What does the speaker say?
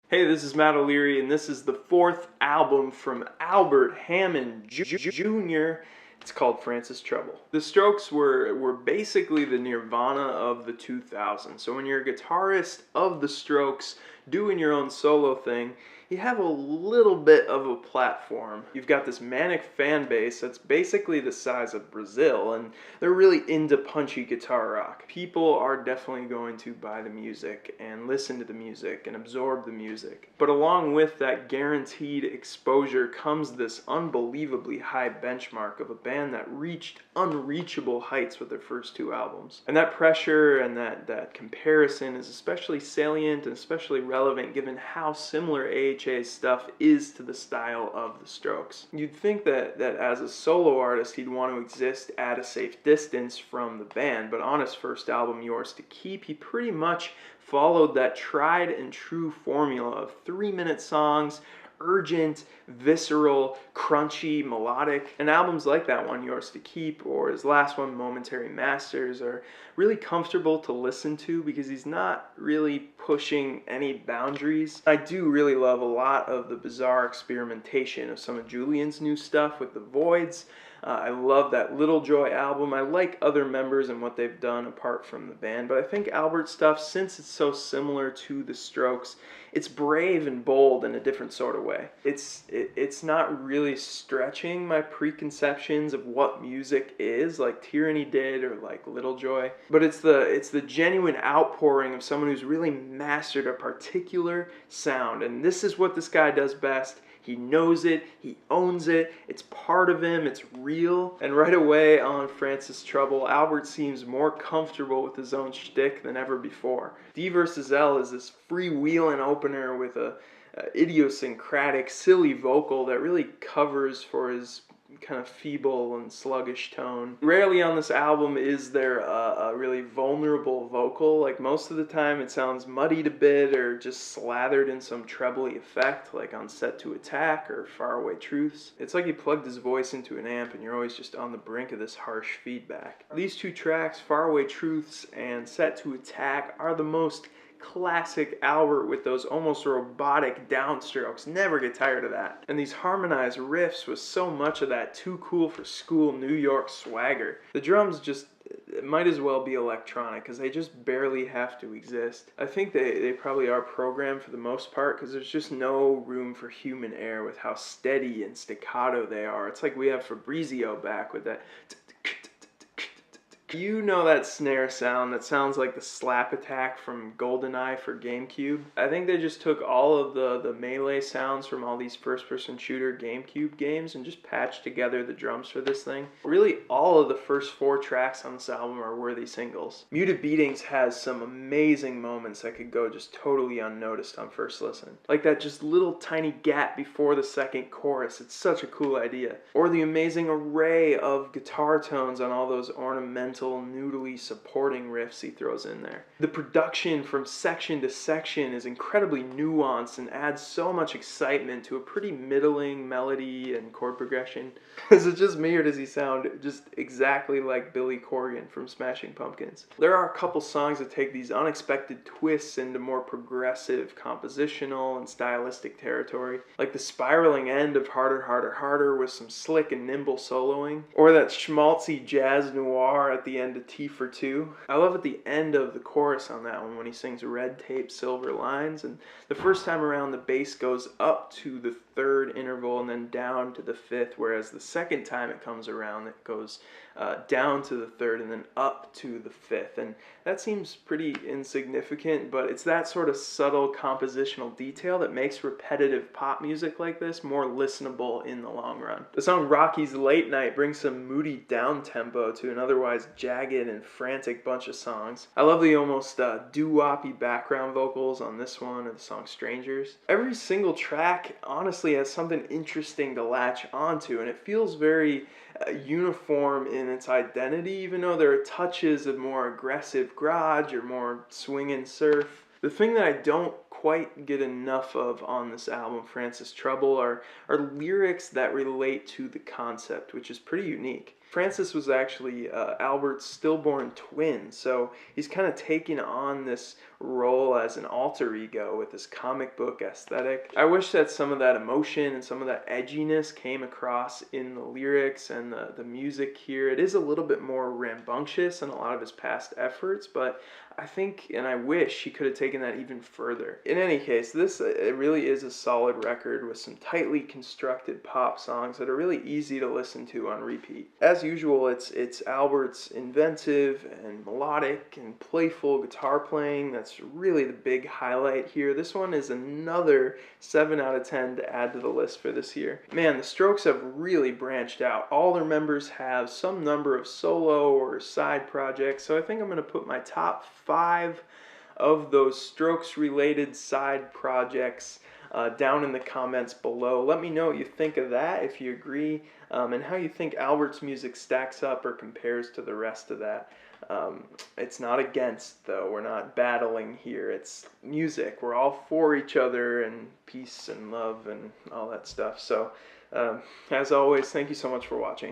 Hey, this is Matt O'Leary, and this is the fourth album from Albert Hammond Jr. It's called Francis Trouble. The Strokes were basically the Nirvana of the 2000s. So when you're a guitarist of the Strokes doing your own solo thing, you have a little bit of a platform. You've got this manic fan base that's basically the size of Brazil, and they're really into punchy guitar rock. People are definitely going to buy the music and listen to the music and absorb the music. But along with that guaranteed exposure comes this unbelievably high benchmark of a band that reached unreachable heights with their first two albums. And that pressure and that comparison is especially salient and especially relevant given how similar AHA's stuff is to the style of the Strokes. You'd think that as a solo artist he'd want to exist at a safe distance from the band, but on his first album, Yours to Keep, he pretty much followed that tried and true formula of 3-minute songs, urgent, visceral, crunchy, melodic. And albums like that one, Yours to Keep, or his last one, Momentary Masters, are really comfortable to listen to because he's not really pushing any boundaries. I do really love a lot of the bizarre experimentation of some of Julian's new stuff with the Voids. I love that Little Joy album. I like other members and what they've done apart from the band, but I think Albert's stuff, since it's so similar to the Strokes, it's brave and bold in a different sort of way. It's not really stretching my preconceptions of what music is, like Tyranny did or like Little Joy, but it's the genuine outpouring of someone who's really mastered a particular sound, and this is what this guy does best. He knows it, he owns it, it's part of him, it's real. And right away on Francis Trouble, Albert seems more comfortable with his own shtick than ever before. DvsL is this freewheeling opener with a idiosyncratic, silly vocal that really covers for his kind of feeble and sluggish tone. Rarely on this album is there a really vulnerable vocal. Like most of the time it sounds muddied a bit or just slathered in some trebly effect, like on Set to Attack or Faraway Truths. It's like he plugged his voice into an amp and you're always just on the brink of this harsh feedback. These two tracks, Faraway Truths and Set to Attack, are the most classic Albert with those almost robotic downstrokes. Never get tired of that. And these harmonized riffs with so much of that too cool for school New York swagger. The drums just might as well be electronic because they just barely have to exist. I think they probably are programmed for the most part because there's just no room for human air with how steady and staccato they are. It's like we have Fabrizio back with that. You know that snare sound that sounds like the slap attack from GoldenEye for GameCube? I think they just took all of the melee sounds from all these first-person shooter GameCube games and just patched together the drums for this thing. Really, all of the first 4 tracks on this album are worthy singles. Muted Beatings has some amazing moments that could go just totally unnoticed on first listen. Like that just little tiny gap before the second chorus. It's such a cool idea. Or the amazing array of guitar tones on all those ornamental, noodly supporting riffs he throws in there. The production from section to section is incredibly nuanced and adds so much excitement to a pretty middling melody and chord progression. Is it just me or does he sound just exactly like Billy Corgan from Smashing Pumpkins? There are a couple songs that take these unexpected twists into more progressive compositional and stylistic territory, like the spiraling end of Harder, Harder, Harder with some slick and nimble soloing, or that schmaltzy jazz noir at the end of T for Two. I love at the end of the chorus on that one when he sings Red Tape, Silver Lines, and the first time around the bass goes up to the 3rd interval and then down to the 5th, whereas the second time it comes around it goes down to the 3rd and then up to the 5th. And that seems pretty insignificant, but it's that sort of subtle compositional detail that makes repetitive pop music like this more listenable in the long run. The song Rocky's Late Night brings some moody down tempo to an otherwise jagged and frantic bunch of songs. I love the almost doo-woppy background vocals on this one or the song Strangers. Every single track honestly has something interesting to latch onto, and it feels very uniform in its identity, even though there are touches of more aggressive garage or more swinging surf. The thing that I don't quite get enough of on this album, Francis Trouble, are lyrics that relate to the concept, which is pretty unique. Francis was actually Albert's stillborn twin, so he's kind of taking on this role as an alter ego with this comic book aesthetic. I wish that some of that emotion and some of that edginess came across in the lyrics and the music here. It is a little bit more rambunctious than a lot of his past efforts, but I think and I wish he could have taken that even further. In any case, this it really is a solid record with some tightly constructed pop songs that are really easy to listen to on repeat. As usual, it's Albert's inventive and melodic and playful guitar playing that's really the big highlight here. This one is another 7 out of 10 to add to the list for this year. Man, the Strokes have really branched out. All their members have some number of solo or side projects, so I think I'm going to put my top 5 of those Strokes related side projects down in the comments below. Let me know what you think of that, if you agree, and how you think Albert's music stacks up or compares to the rest of that. It's not against, though. We're not battling here. It's music. We're all for each other and peace and love and all that stuff. So, as always, thank you so much for watching.